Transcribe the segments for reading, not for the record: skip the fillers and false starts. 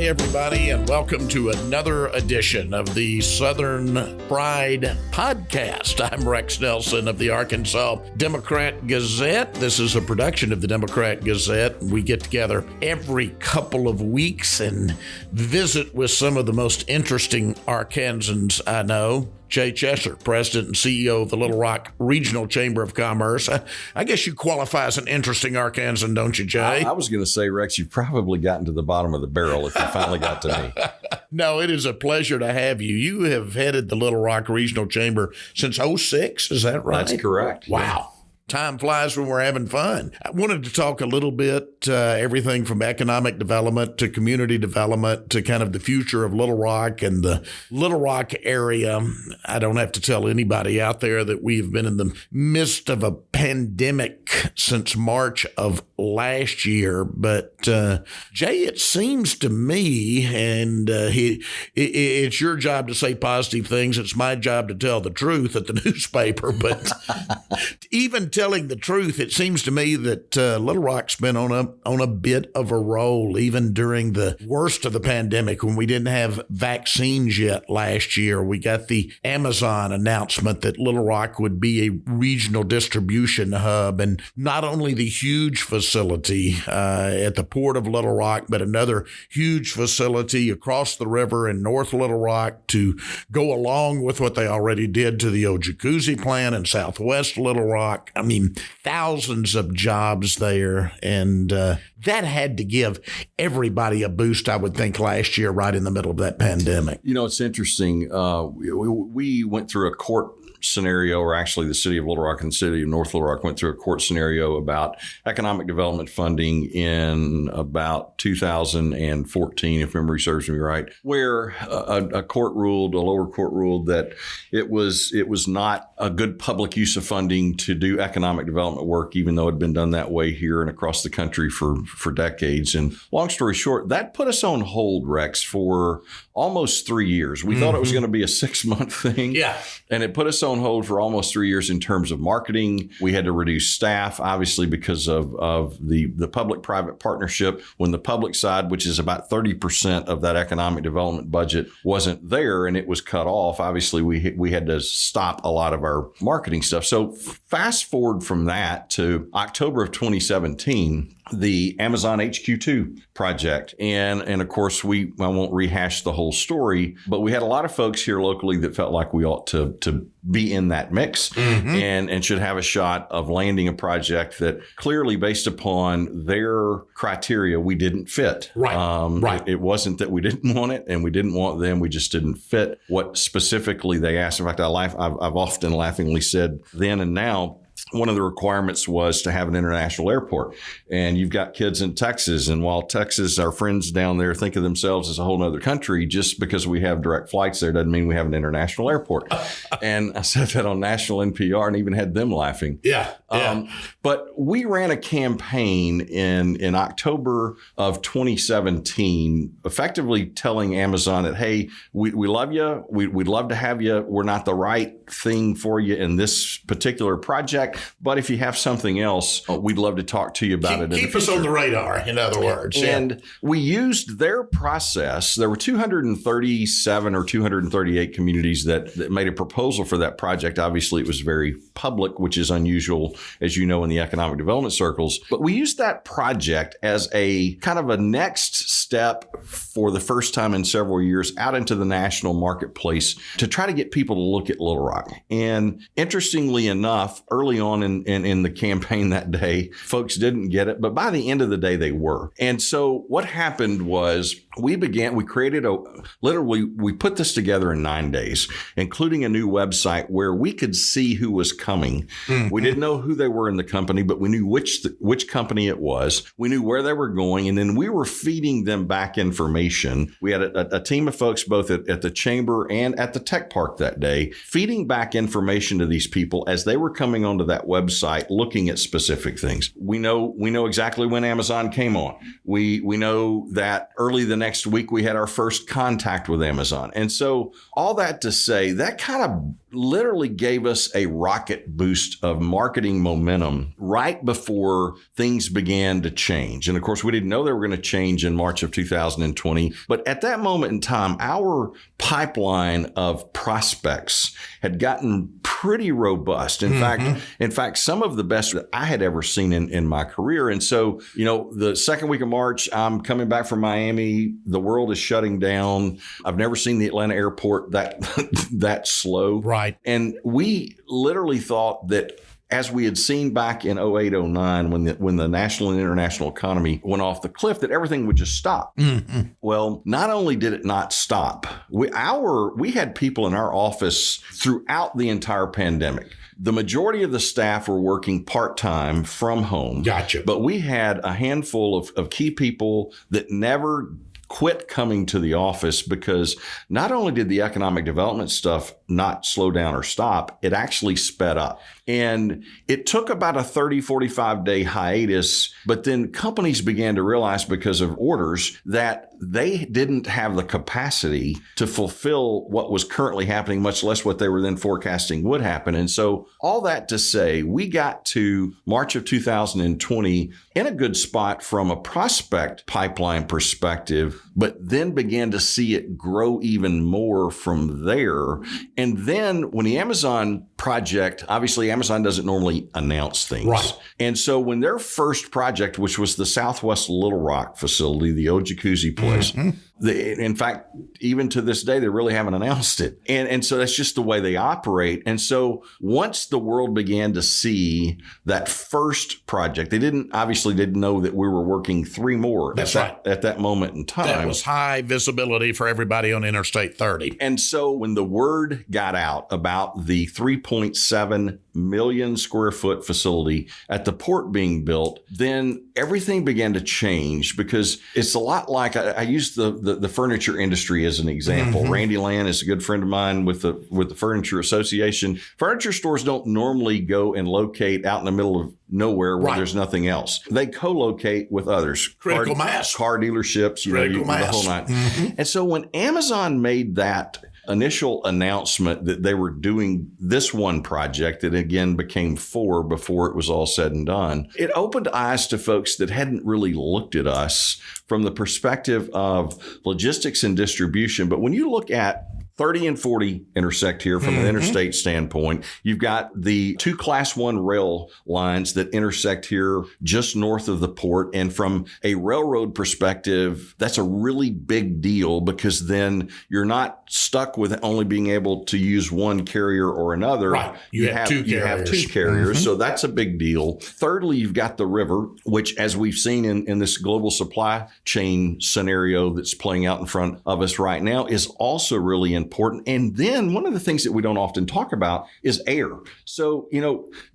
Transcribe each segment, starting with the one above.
Hi, everybody, and welcome to another edition of the Southern Pride Podcast. I'm Rex Nelson of the Arkansas Democrat Gazette. This is a production of the Democrat Gazette. We get together every couple of weeks and visit with some of the most interesting Arkansans I know. Jay Chesser, President and CEO of the Little Rock Regional Chamber of Commerce. I guess you qualify as an interesting Arkansan, don't you, Jay? I was going to say, Rex, you've probably gotten to the bottom of the barrel if you finally got to me. No, it is a pleasure to have you. You have headed the Little Rock Regional Chamber since 2006, is that right? That's correct. Wow. Time flies when we're having fun. I wanted to talk a little bit, everything from economic development to community development to kind of the future of Little Rock and the Little Rock area. I don't have to tell anybody out there that we've been in the midst of a pandemic since March of last year. But Jay, it seems to me, and it's your job to say positive things. It's my job to tell the truth at the newspaper. But even telling the truth, it seems to me that Little Rock's been on a bit of a roll, even during the worst of the pandemic when we didn't have vaccines yet last year. We got the Amazon announcement that Little Rock would be a regional distribution hub, and not only the huge facility at the Port of Little Rock, but another huge facility across the river in North Little Rock to go along with what they already did to the Ojikuzi plant in Southwest Little Rock. I mean, thousands of jobs there, and that had to give everybody a boost, I would think, last year, right in the middle of that pandemic. You know, it's interesting. We went through a court scenario, or actually the city of Little Rock and the city of North Little Rock went through a court scenario about economic development funding in about 2014, if memory serves me right, where a lower court ruled that it was not a good public use of funding to do economic development work, even though it had been done that way here and across the country for decades. And long story short, that put us on hold, Rex, for almost 3 years. We thought it was going to be a 6-month thing. Yeah. And it put us on hold for almost 3 years in terms of marketing. We had to reduce staff, obviously, because of the public-private partnership. When the public side, which is about 30% of that economic development budget, wasn't there and it was cut off, obviously we had to stop a lot of our marketing stuff. So fast forward from that to October of 2017, the Amazon HQ2 project. And of course, I won't rehash the whole story, but we had a lot of folks here locally that felt like we ought to be in that mix and should have a shot of landing a project that clearly, based upon their criteria, we didn't fit. Right. It wasn't that we didn't want it and we didn't want them. We just didn't fit what specifically they asked. In fact, I've often laughingly said then and now, one of the requirements was to have an international airport. And you've got kids in Texas. And while Texas, our friends down there think of themselves as a whole other country, just because we have direct flights there doesn't mean we have an international airport. And I said that on national NPR and even had them laughing. Yeah. But we ran a campaign in October of 2017, effectively telling Amazon that, hey, we love you. We'd love to have you. We're not the right thing for you in this particular project. But if you have something else, we'd love to talk to you about it. Keep us on the radar, in other words. And we used their process. There were 237 or 238 communities that made a proposal for that project. Obviously, it was very public, which is unusual, as you know, in the economic development circles. But we used that project as a kind of a next step for the first time in several years out into the national marketplace to try to get people to look at Little Rock. And interestingly enough, early on in the campaign that day, folks didn't get it, but by the end of the day, they were. And so what happened was we put this together in 9 days, including a new website where we could see who was coming. We didn't know who they were in the company, but we knew which company it was. We knew where they were going, and then we were feeding them back information. We had a team of folks both at the chamber and at the tech park that day, feeding back information to these people as they were coming onto that website, looking at specific things. We know exactly when Amazon came on. We know that early the next week we had our first contact with Amazon. And so all that to say, that kind of literally gave us a rocket boost of marketing momentum right before things began to change. And of course, we didn't know they were going to change in March of 2020. But at that moment in time, our pipeline of prospects had gotten pretty robust. In fact, some of the best that I had ever seen in my career. And so, the second week of March, I'm coming back from Miami. The world is shutting down. I've never seen the Atlanta airport that slow. Right. And we literally thought that, as we had seen back in 08, 09, when the national and international economy went off the cliff, that everything would just stop. Well, not only did it not stop, we had people in our office throughout the entire pandemic. The majority of the staff were working part-time from home. Gotcha. But we had a handful of key people that never quit coming to the office, because not only did the economic development stuff not slow down or stop, it actually sped up. And it took about a 30, 45 day hiatus, but then companies began to realize, because of orders, that they didn't have the capacity to fulfill what was currently happening, much less what they were then forecasting would happen. And so all that to say, we got to March of 2020 in a good spot from a prospect pipeline perspective, but then began to see it grow even more from there. And then when the Amazon project, obviously Amazon doesn't normally announce things. Right. And so when their first project, which was the Southwest Little Rock facility, the old jacuzzi place, in fact, even to this day, they really haven't announced it. And so that's just the way they operate. And so once the world began to see that first project, they didn't know that we were working 3 more at that moment in time. That was high visibility for everybody on Interstate 30. And so when the word got out about the 3.7 million square foot facility at the port being built, then everything began to change, because it's a lot like, I use the furniture industry as an example. Randy Land is a good friend of mine with the Furniture Association. Furniture stores don't normally go and locate out in the middle of nowhere where there's nothing else. They co-locate with others. Critical mass. Car dealerships, the whole nine. And so when Amazon made that initial announcement that they were doing this one project that again became 4 before it was all said and done, it opened eyes to folks that hadn't really looked at us from the perspective of logistics and distribution. But when you look at 30 and 40 intersect here from an interstate standpoint. You've got the 2 Class 1 rail lines that intersect here just north of the port. And from a railroad perspective, that's a really big deal, because then you're not stuck with only being able to use one carrier or another. Right. You have 2 carriers. You have 2 carriers. So that's a big deal. Thirdly, you've got the river, which, as we've seen in this global supply chain scenario that's playing out in front of us right now, is also really important. And then one of the things that we don't often talk about is air. So,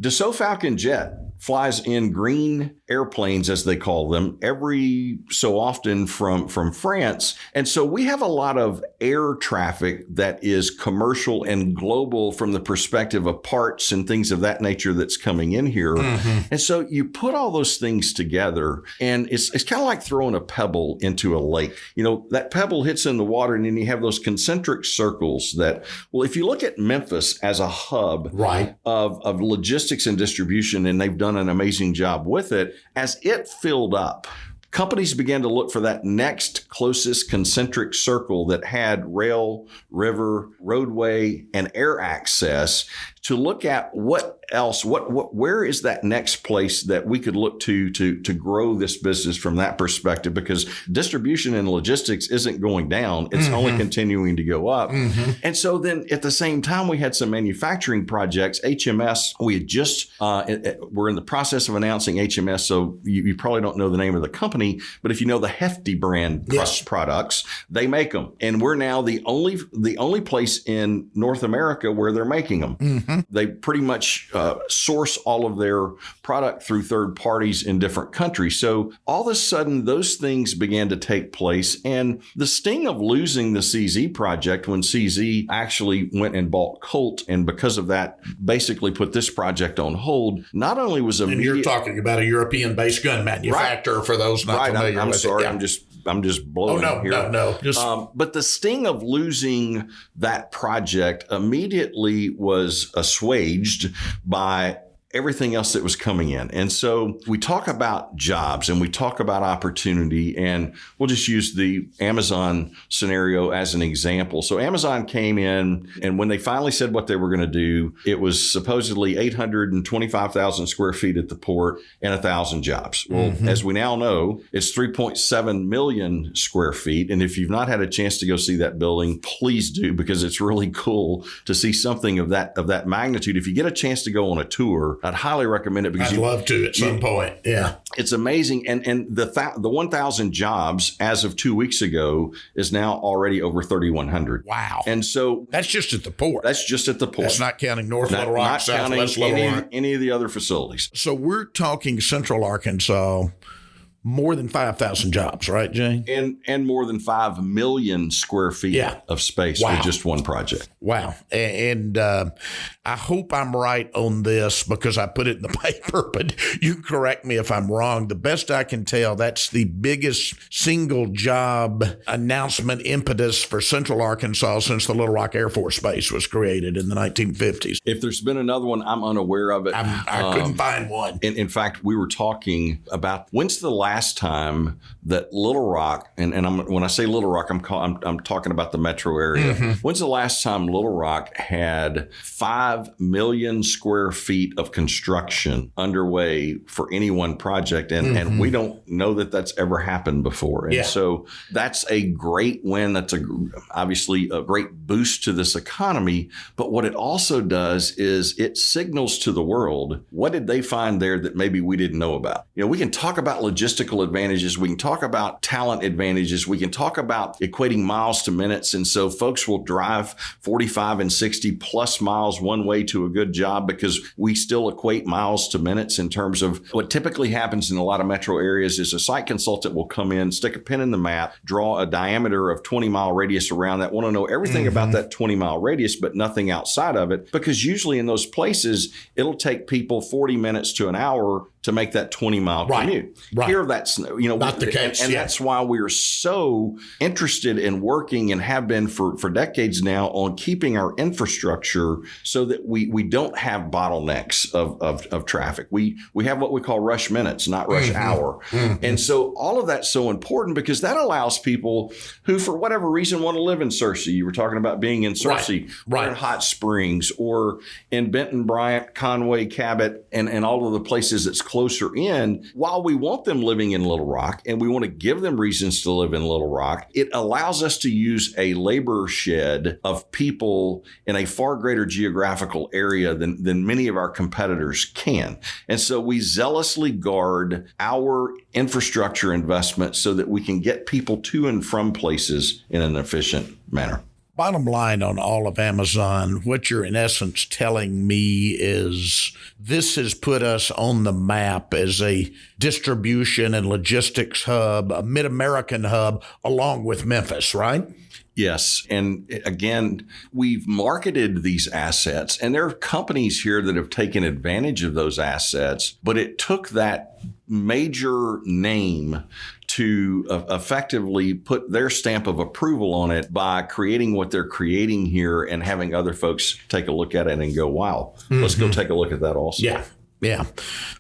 Dassault Falcon Jet flies in green airplanes, as they call them, every so often from France. And so we have a lot of air traffic that is commercial and global from the perspective of parts and things of that nature that's coming in here. And so you put all those things together, and it's kind of like throwing a pebble into a lake. That pebble hits in the water, and then you have those concentric circles that, well, if you look at Memphis as a hub of logistics and distribution, and they've done an amazing job with it, as it filled up, companies began to look for that next closest concentric circle that had rail, river, roadway, and air access to look at what else, where is that next place that we could look to grow this business from that perspective, because distribution and logistics isn't going down. It's only continuing to go up. And so then at the same time, we had some manufacturing projects. HMS, we had just, we're in the process of announcing HMS. So you probably don't know the name of the company, but if you know the Hefty brand products, they make them. And we're now the only place in North America where they're making them. They pretty much source all of their product through third parties in different countries. So all of a sudden, those things began to take place. And the sting of losing the CZ project, when CZ actually went and bought Colt, and because of that, basically put this project on hold, not only was immediate. And you're talking about a European-based gun manufacturer, for those not familiar with I'm sorry. it. I'm just blowing here. No. But the sting of losing that project immediately was assuaged by everything else that was coming in. And so we talk about jobs and we talk about opportunity, and we'll just use the Amazon scenario as an example. So Amazon came in, and when they finally said what they were going to do, it was supposedly 825,000 square feet at the port and 1,000 jobs. Well, as we now know, it's 3.7 million square feet. And if you've not had a chance to go see that building, please do, because it's really cool to see something of that magnitude. If you get a chance to go on a tour, I'd highly recommend it, because I'd love to at some point. Yeah. It's amazing. And the 1,000 jobs as of 2 weeks ago is now already over 3,100. Wow. And so that's just at the port. That's just at the port. That's not counting North Little Rock, not counting Southwest Little Rock. any of the other facilities. So we're talking Central Arkansas, more than 5,000 jobs, right, Jay? And more than 5 million square feet of space for just one project. Wow. And I hope I'm right on this because I put it in the paper, but you can correct me if I'm wrong. The best I can tell, that's the biggest single job announcement impetus for Central Arkansas since the Little Rock Air Force Base was created in the 1950s. If there's been another one, I'm unaware of it. I couldn't find one. In fact, we were talking about when's the last time that Little Rock, and when I say Little Rock, I'm talking about the metro area. When's the last time Little Rock had 5 million square feet of construction underway for any one project? And we don't know that that's ever happened before. And so that's a great win. That's obviously a great boost to this economy. But what it also does is it signals to the world, what did they find there that maybe we didn't know about? We can talk about logistical advantages. We can talk about talent advantages. We can talk about equating miles to minutes. And so folks will drive 45 and 60 plus miles one way to a good job because we still equate miles to minutes in terms of what typically happens in a lot of metro areas is a site consultant will come in, stick a pin in the map, draw a diameter of 20-mile radius around that, want to know everything about that 20-mile radius, but nothing outside of it. Because usually in those places, it'll take people 40 minutes to an hour to make that 20-mile commute. Here, that's not the case. And that's why we are so interested in working and have been for decades now on keeping our infrastructure so that we don't have bottlenecks of traffic. We have what we call rush minutes, not rush hour. And so all of that's so important because that allows people who, for whatever reason, want to live in Searcy. You were talking about being in Searcy, or in Hot Springs, or in Benton, Bryant, Conway, Cabot, and all of the places that's closer in. While we want them living in Little Rock and we want to give them reasons to live in Little Rock, it allows us to use a labor shed of people in a far greater geographical area than many of our competitors can. And so we zealously guard our infrastructure investment so that we can get people to and from places in an efficient manner. Bottom line on all of Amazon, what you're in essence telling me is this has put us on the map as a distribution and logistics hub, a mid-American hub, along with Memphis, right? Yes. And again, we've marketed these assets, and there are companies here that have taken advantage of those assets, but it took that major name to effectively put their stamp of approval on it by creating what they're creating here and having other folks take a look at it and go, wow, let's go take a look at that also. Yeah.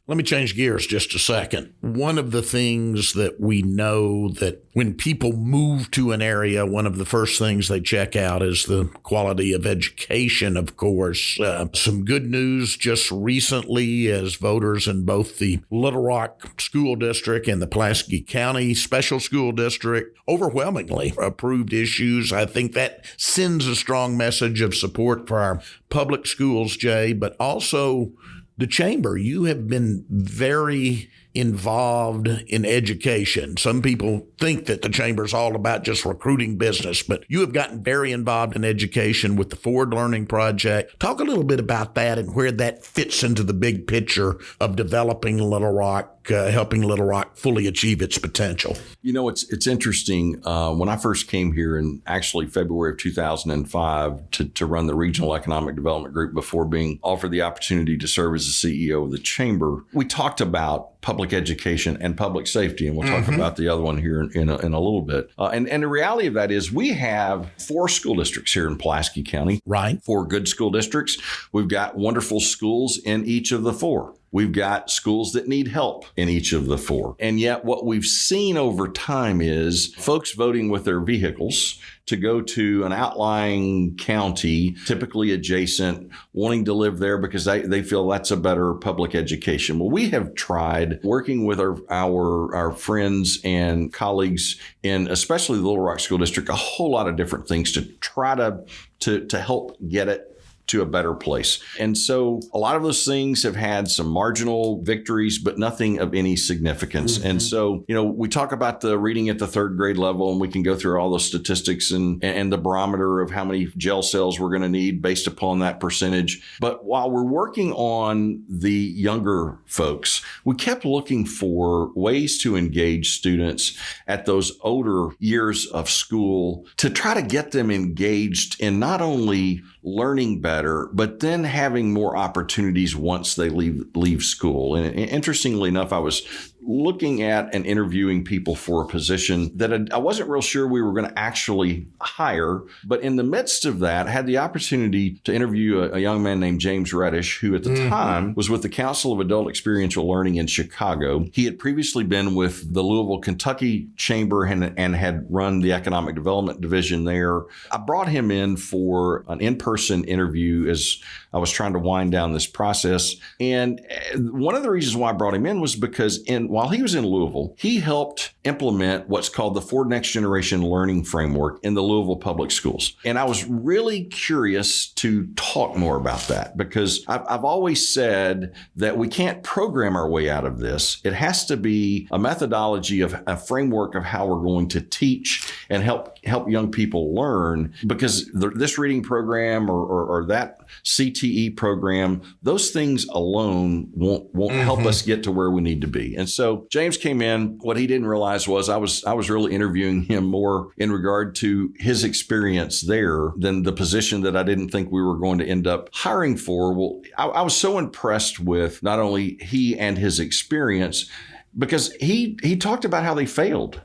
Let me change gears just a second. One of the things that we know that when people move to an area, one of the first things they check out is the quality of education, of course. Some good news just recently as voters in both the Little Rock School District and the Pulaski County Special School District overwhelmingly approved issues. I think that sends a strong message of support for our public schools, Jay, but also the chamber. You have been very involved in education. Some people think that the chamber is all about just recruiting business, but you have gotten very involved in education with the Forward Learning Project. Talk a little bit about that and where that fits into the big picture of developing Little Rock, helping Little Rock fully achieve its potential. It's interesting. When I first came here in actually February of 2005 to run the Regional Economic Development Group before being offered the opportunity to serve as the CEO of the chamber, we talked about public public education and public safety. And we'll talk about the other one here in a little bit. And the reality of that is we have 4 school districts here in Pulaski County. Right. 4 good school districts. We've got wonderful schools in each of the 4. We've got schools that need help in each of the 4. And yet what we've seen over time is folks voting with their vehicles to go to an outlying county, typically adjacent, wanting to live there because they feel that's a better public education. Well, we have tried working with our friends and colleagues in especially the Little Rock School District, a whole lot of different things to try to help get it to a better place. And so a lot of those things have had some marginal victories, but nothing of any significance. And so, we talk about the reading at the 3rd grade level, and we can go through all those statistics and the barometer of how many jail cells we're going to need based upon that percentage. But while we're working on the younger folks, we kept looking for ways to engage students at those older years of school to try to get them engaged in not only learning better, but then having more opportunities once they leave school. And interestingly enough, I was looking at and interviewing people for a position that I wasn't real sure we were going to actually hire. But in the midst of that, I had the opportunity to interview a young man named James Reddish, who at the time was with the Council of Adult Experiential Learning in Chicago. He had previously been with the Louisville, Kentucky Chamber and had run the Economic Development Division there. I brought him in for an in-person interview as I was trying to wind down this process. And one of the reasons why I brought him in was because while he was in Louisville, he helped implement what's called the Ford Next Generation Learning Framework in the Louisville public schools. And I was really curious to talk more about that because I've always said that we can't program our way out of this. It has to be a methodology of a framework of how we're going to teach and help young people learn, because this reading program or that CTE program, those things alone won't help us get to where we need to be. And so James came in. What he didn't realize was I was really interviewing him more in regard to his experience there than the position that I didn't think we were going to end up hiring for. Well, I was so impressed with not only he and his experience, because he talked about how they failed,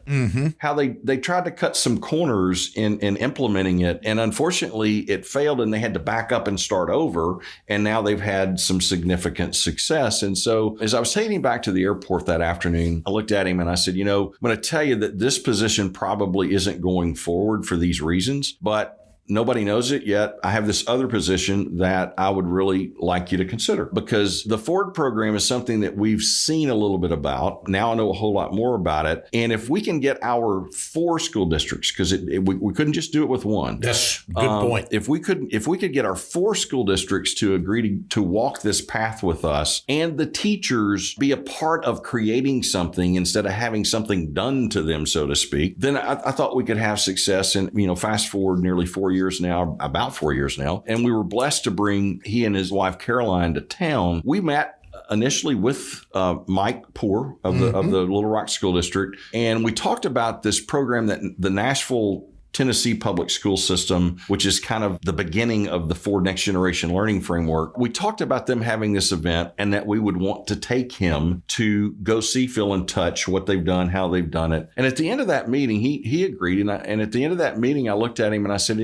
how they tried to cut some corners in implementing it. And unfortunately, it failed and they had to back up and start over. And now they've had some significant success. And so as I was taking him back to the airport that afternoon, I looked at him and I said, I'm going to tell you that this position probably isn't going forward for these reasons, but nobody knows it yet. I have this other position that I would really like you to consider, because the Ford program is something that we've seen a little bit about. Now I know a whole lot more about it. And if we can get our 4 school districts, because we couldn't just do it with one. That's a good point. If we could get our 4 school districts to agree to walk this path with us, and the teachers be a part of creating something instead of having something done to them, so to speak, then I thought we could have success. And, fast forward nearly 4 years now, about 4 years now. And we were blessed to bring he and his wife, Caroline, to town. We met initially with Mike Poor of the Little Rock School District. And we talked about this program that the Nashville, Tennessee public school system, which is kind of the beginning of the Ford Next Generation Learning Framework. We talked about them having this event and that we would want to take him to go see, feel, and touch what they've done, how they've done it. And at the end of that meeting, he agreed. And at the end of that meeting, I looked at him and I said,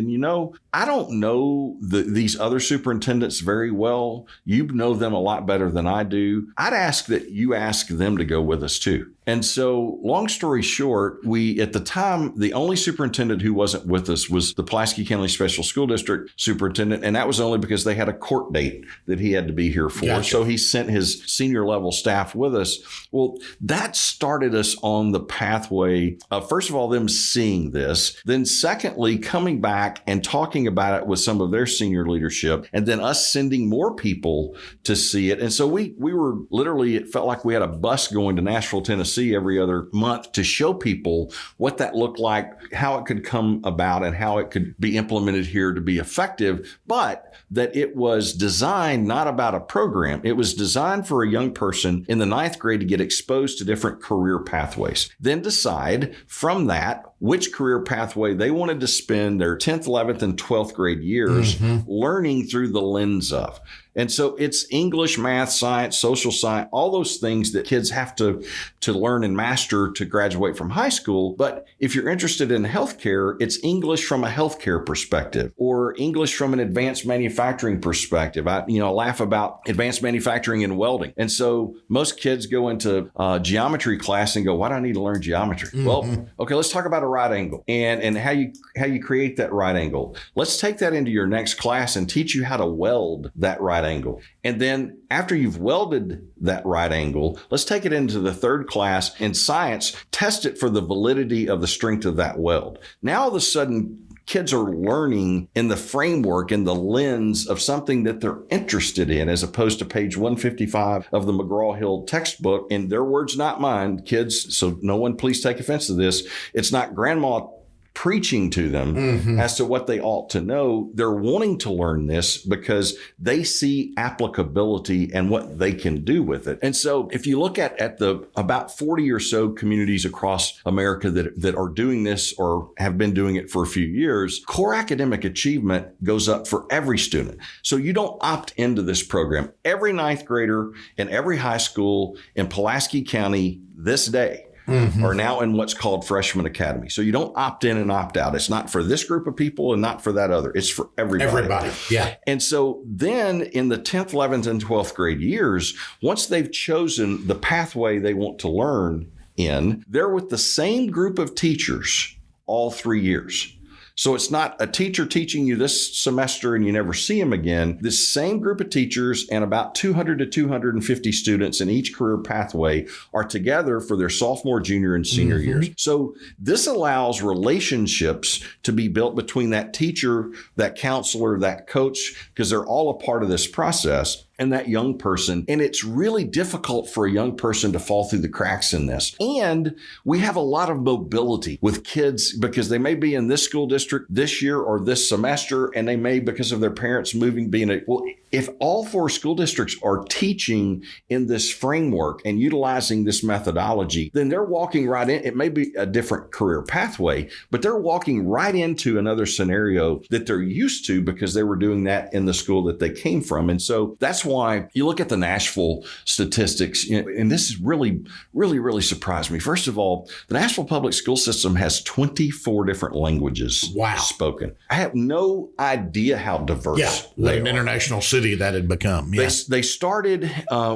I don't know these other superintendents very well. You know them a lot better than I do. I'd ask that you ask them to go with us too. And so long story short, at the time, the only superintendent who wasn't with us was the Pulaski County Special School District superintendent. And that was only because they had a court date that he had to be here for. Gotcha. So he sent his senior level staff with us. Well, that started us on the pathway of, first of all, them seeing this. Then secondly, coming back and talking about it with some of their senior leadership, and then us sending more people to see it. And so we were literally, it felt like we had a bus going to Nashville, Tennessee every other month to show people what that looked like, how it could come about, and how it could be implemented here to be effective, but that it was designed not about a program. It was designed for a young person in the 9th grade to get exposed to different career pathways, then decide from that which career pathway they wanted to spend their 10th, 11th, and 12th grade years learning through the lens of. And so it's English, math, science, social science, all those things that kids have to learn and master to graduate from high school. But if you're interested in healthcare, it's English from a healthcare perspective or English from an advanced manufacturing perspective. I laugh about advanced manufacturing and welding. And so most kids go into geometry class and go, why do I need to learn geometry? Mm-hmm. Well, okay, let's talk about a right angle and how you create that right angle. Let's take that into your next class and teach you how to weld that right angle. And then after you've welded that right angle, let's take it into the third class in science, test it for the validity of the strength of that weld. Now all of a sudden, kids are learning in the framework and the lens of something that they're interested in, as opposed to page 155 of the McGraw-Hill textbook. In their words, not mine, kids, so no one please take offense to this. It's not grandma preaching to them as to what they ought to know. They're wanting to learn this because they see applicability and what they can do with it. And so if you look at the about 40 or so communities across America that are doing this or have been doing it for a few years, core academic achievement goes up for every student. So you don't opt into this program. Every ninth grader in every high school in Pulaski County this day are now in what's called Freshman Academy. So you don't opt in and opt out. It's not for this group of people and not for that other. It's for everybody. Everybody, yeah. And so then in the 10th, 11th, and 12th grade years, once they've chosen the pathway they want to learn in, they're with the same group of teachers all 3 years. So it's not a teacher teaching you this semester and you never see them again. This same group of teachers and about 200 to 250 students in each career pathway are together for their sophomore, junior, and senior years. So this allows relationships to be built between that teacher, that counselor, that coach, because they're all a part of this process, and that young person. And it's really difficult for a young person to fall through the cracks in this. And we have a lot of mobility with kids because they may be in this school district this year or this semester, and they may, because of their parents moving, if all 4 school districts are teaching in this framework and utilizing this methodology, then they're walking right in. It may be a different career pathway, but they're walking right into another scenario that they're used to because they were doing that in the school that they came from. And so that's why you look at the Nashville statistics, and this is really, really, really surprised me. First of all, the Nashville public school system has 24 different languages spoken. I have no idea how diverse they an are. International city that had become. Yeah. They started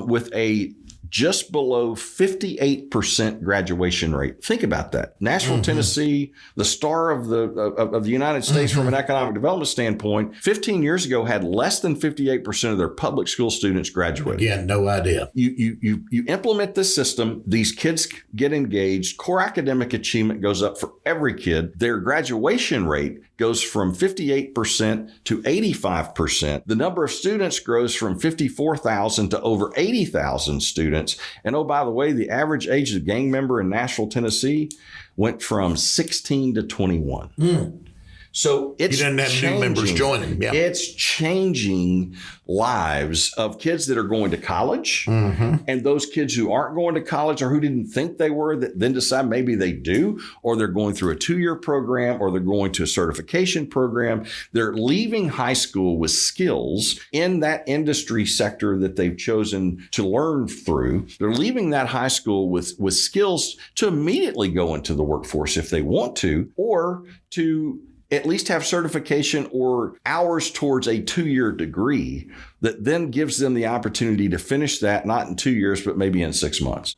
with a just below 58% graduation rate. Think about that. Nashville, Tennessee, the star of the United States from an economic development standpoint, 15 years ago had less than 58% of their public school students graduate. Again, no idea. You implement this system, these kids get engaged, core academic achievement goes up for every kid. Their graduation rate goes from 58% to 85%. The number of students grows from 54,000 to over 80,000 students. And oh, by the way, the average age of gang member in Nashville, Tennessee went from 16 to 21. So it's you didn't have new members joining. Yeah. It's changing lives of kids that are going to college and those kids who aren't going to college or who didn't think they were that then decide maybe they do, or they're going through a 2-year program or they're going to a certification program. They're leaving high school with skills in that industry sector that they've chosen to learn through. They're leaving that high school with skills to immediately go into the workforce if they want to, or to at least have certification or hours towards a 2-year degree that then gives them the opportunity to finish that, not in 2 years, but maybe in 6 months.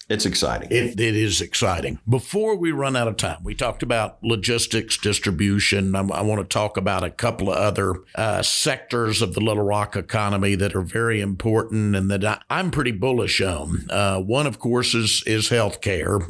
It's exciting. It is exciting. Before we run out of time, we talked about logistics, distribution. I want to talk about a couple of other sectors of the Little Rock economy that are very important and that I'm pretty bullish on. One, of course, is healthcare.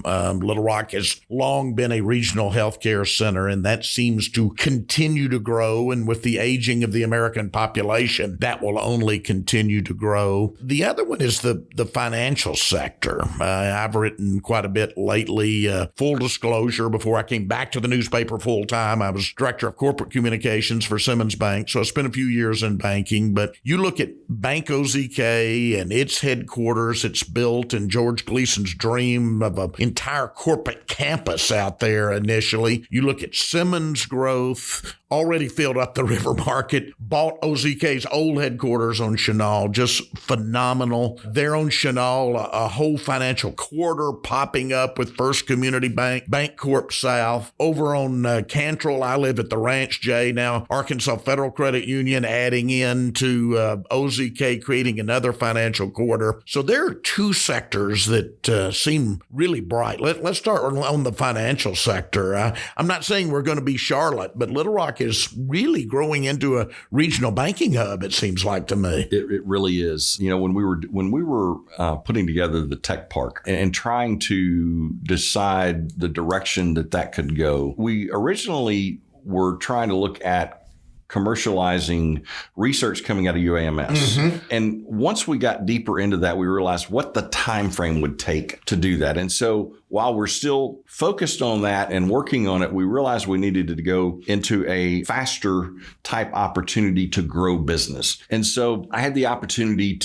Little Rock has long been a regional healthcare center, and that seems to continue to grow. And with the aging of the American population, that will only continue to grow. The other one is the financial sector. I've written quite a bit lately. Full disclosure, before I came back to the newspaper full time, I was director of corporate communications for Simmons Bank. So I spent a few years in banking. But you look at Bank OZK and its headquarters, it's built in George Gleason's dream of an entire corporate campus out there initially. You look at Simmons' growth, already filled up the river market, bought OZK's old headquarters on Chenal, just phenomenal. They're on Chenal, a whole financial quarter popping up with First Community Bank, Bancorp South. Over on Cantrell, I live at the Ranch, Jay, now Arkansas Federal Credit Union adding in to OZK, creating another financial quarter. So there are two sectors that seem really bright. Let's start on the financial sector. I'm not saying we're going to be Charlotte, but Little Rock is really growing into a regional banking hub, it seems like to me. It really is. You know, when we were putting together the tech park and trying to decide the direction that could go, we originally were trying to look at commercializing research coming out of UAMS. Mm-hmm. And once we got deeper into that, we realized what the time frame would take to do that. And so while we're still focused on that and working on it, we realized we needed to go into a faster type opportunity to grow business. And so I had the opportunity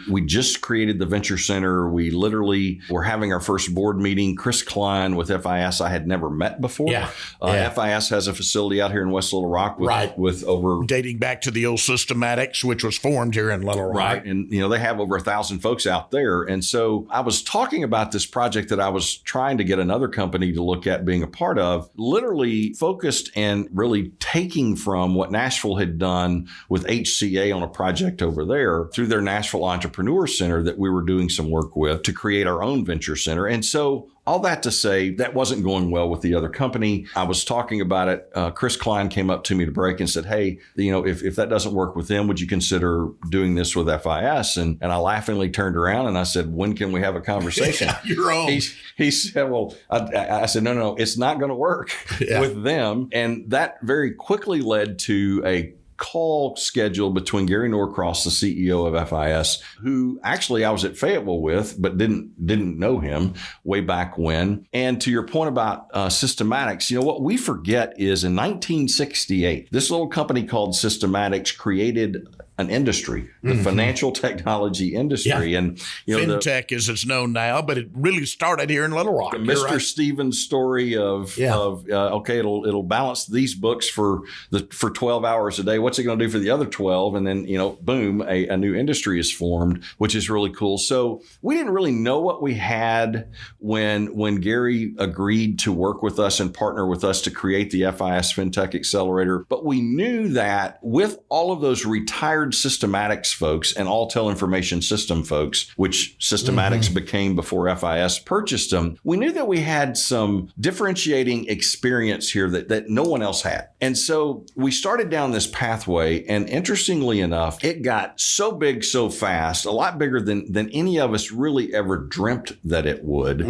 we just created the Venture Center. We literally were having our first board meeting. Chris Klein with FIS, I had never met before. Yeah. FIS has a facility out here in West Little Rock with over dating back to the old Systematics, which was formed here in Little Rock. Right. And, you know, they have over 1,000 folks out there. And so I was talking about this project that I was trying to get another company to look at being a part of, literally focused and really taking from what Nashville had done with HCA on a project over there through their Nashville Entrepreneur Center that we were doing some work with to create our own venture center. And so all that to say, that wasn't going well with the other company. I was talking about it. Chris Klein came up to me to break and said, hey, you know, if that doesn't work with them, would you consider doing this with FIS? And I laughingly turned around and I said, when can we have a conversation? Yeah, you're on. He said, well, I said, no, it's not going to work with them. And that very quickly led to a call scheduled between Gary Norcross, the CEO of FIS, who actually I was at Fayetteville with, but didn't know him way back when. And to your point about Systematics, you know, what we forget is in 1968, this little company called Systematics created an industry, the financial technology industry. Yeah. And, you know, FinTech as it's known now, but it really started here in Little Rock. Mr. Stevens story of okay, it'll balance these books for 12 hours a day. What's it going to do for the other 12? And then, you know, boom, a new industry is formed, which is really cool. So we didn't really know what we had when Gary agreed to work with us and partner with us to create the FIS FinTech Accelerator. But we knew that with all of those retired Systematics folks and Alltel Information System folks, which Systematics became before FIS purchased them, we knew that we had some differentiating experience here that no one else had. And so we started down this pathway, and interestingly enough, it got so big so fast, a lot bigger than any of us really ever dreamt that it would,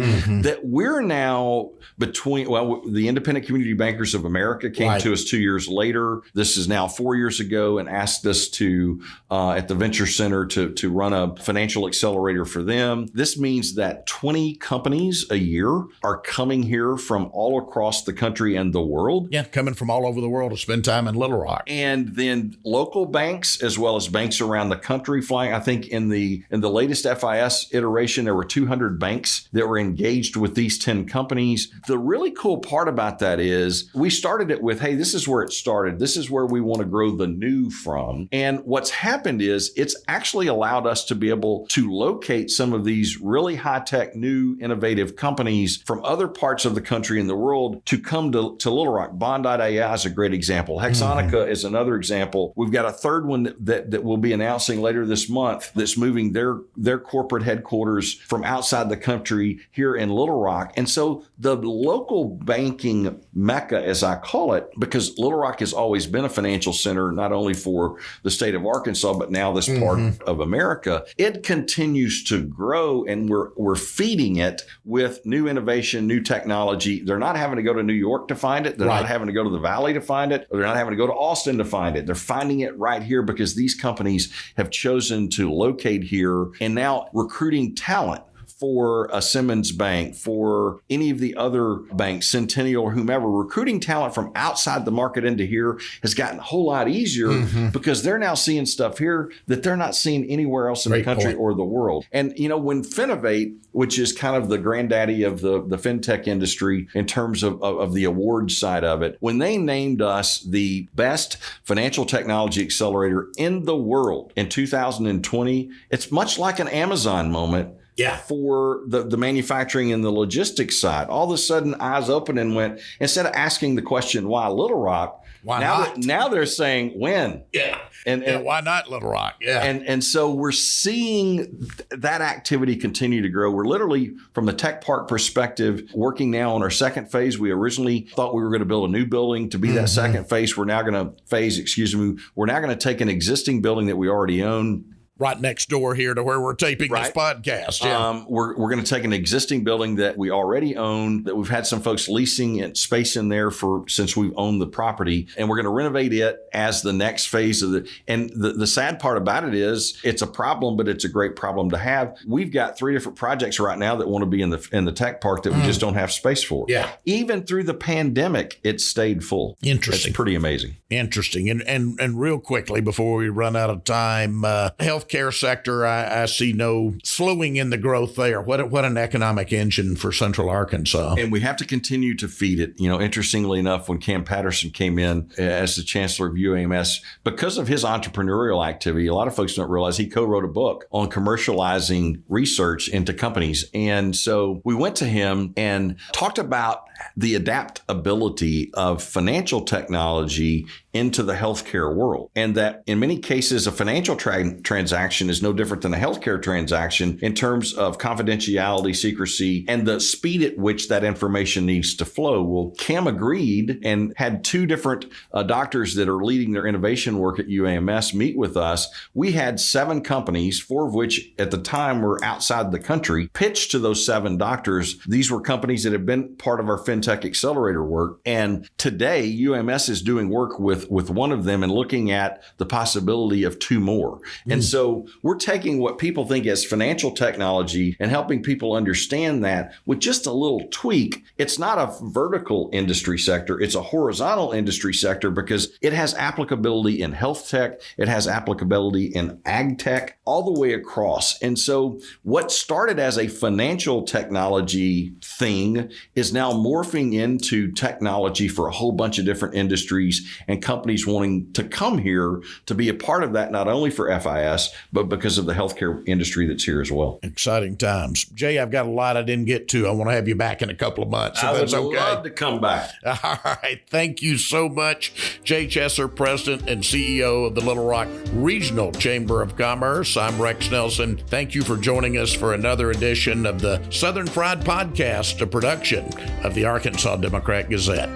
that we're now the Independent Community Bankers of America came to us 2 years later. This is now 4 years ago, and asked us to, at the Venture Center, to run a financial accelerator for them. This means that 20 companies a year are coming here from all across the country and the world. Yeah, coming from all over the world to spend time in Little Rock. And then local banks as well as banks around the country flying. I think in the latest FIS iteration, there were 200 banks that were engaged with these 10 companies. The really cool part about that is we started it with, hey, this is where it started. This is where we want to grow the new from. And what's happened is it's actually allowed us to be able to locate some of these really high-tech, new, innovative companies from other parts of the country and the world to come to Little Rock. Bond.ai is a great example. Hexonica is another example. We've got a third one that we'll be announcing later this month that's moving their corporate headquarters from outside the country here in Little Rock. And so the local banking mecca, as I call it, because Little Rock has always been a financial center, not only for the state of Arkansas, but now this part of America, it continues to grow, and we're feeding it with new innovation, new technology. They're not having to go to New York to find it. They're not having to go to the Valley to find it. Or they're not having to go to Austin to find it. They're finding it right here because these companies have chosen to locate here and now recruiting talent for a Simmons Bank, for any of the other banks, Centennial or whomever, recruiting talent from outside the market into here has gotten a whole lot easier because they're now seeing stuff here that they're not seeing anywhere else in the country or the world. And, when Finovate, which is kind of the granddaddy of the fintech industry in terms of the awards side of it, when they named us the best financial technology accelerator in the world in 2020, it's much like an Amazon moment. Yeah. For the manufacturing and the logistics side. All of a sudden, eyes open and went, instead of asking the question, why Little Rock? Why not? Now they're saying, when? Yeah. And why not Little Rock? Yeah. And so we're seeing that activity continue to grow. We're literally, from the tech park perspective, working now on our second phase. We originally thought we were going to build a new building to be that second phase. We're now going to take an existing building that we already own, right next door here to where we're taping this podcast. Yeah. We're going to take an existing building that we already own, that we've had some folks leasing space in there since we've owned the property, and we're going to renovate it as the next phase of and the sad part about it is it's a problem, but it's a great problem to have. We've got 3 different projects right now that want to be in the tech park that we just don't have space for. Yeah. Even through the pandemic, it stayed full. Interesting. It's pretty amazing. Interesting. And real quickly before we run out of time, healthcare sector, I see no slowing in the growth there. What an economic engine for Central Arkansas. And we have to continue to feed it. Interestingly enough, when Cam Patterson came in as the chancellor of UAMS, because of his entrepreneurial activity, a lot of folks don't realize he co-wrote a book on commercializing research into companies. And so we went to him and talked about the adaptability of financial technology into the healthcare world. And that in many cases, a financial transaction is no different than a healthcare transaction in terms of confidentiality, secrecy, and the speed at which that information needs to flow. Well, Cam agreed and had 2 different doctors that are leading their innovation work at UAMS meet with us. We had 7 companies, 4 of which at the time were outside the country, pitched to those 7 doctors. These were companies that have been part of our FinTech Accelerator work. And today, UAMS is doing work with one of them and looking at the possibility of 2 more. And so we're taking what people think as financial technology and helping people understand that with just a little tweak. It's not a vertical industry sector. It's a horizontal industry sector because it has applicability in health tech. It has applicability in ag tech all the way across. And so what started as a financial technology thing is now morphing into technology for a whole bunch of different industries and companies wanting to come here to be a part of that, not only for FIS, but because of the healthcare industry that's here as well. Exciting times. Jay, I've got a lot I didn't get to. I want to have you back in a couple of months. I would love to come back. All right. Thank you so much. Jay Chesser, President and CEO of the Little Rock Regional Chamber of Commerce. I'm Rex Nelson. Thank you for joining us for another edition of the Southern Fried Podcast, a production of the Arkansas Democrat Gazette.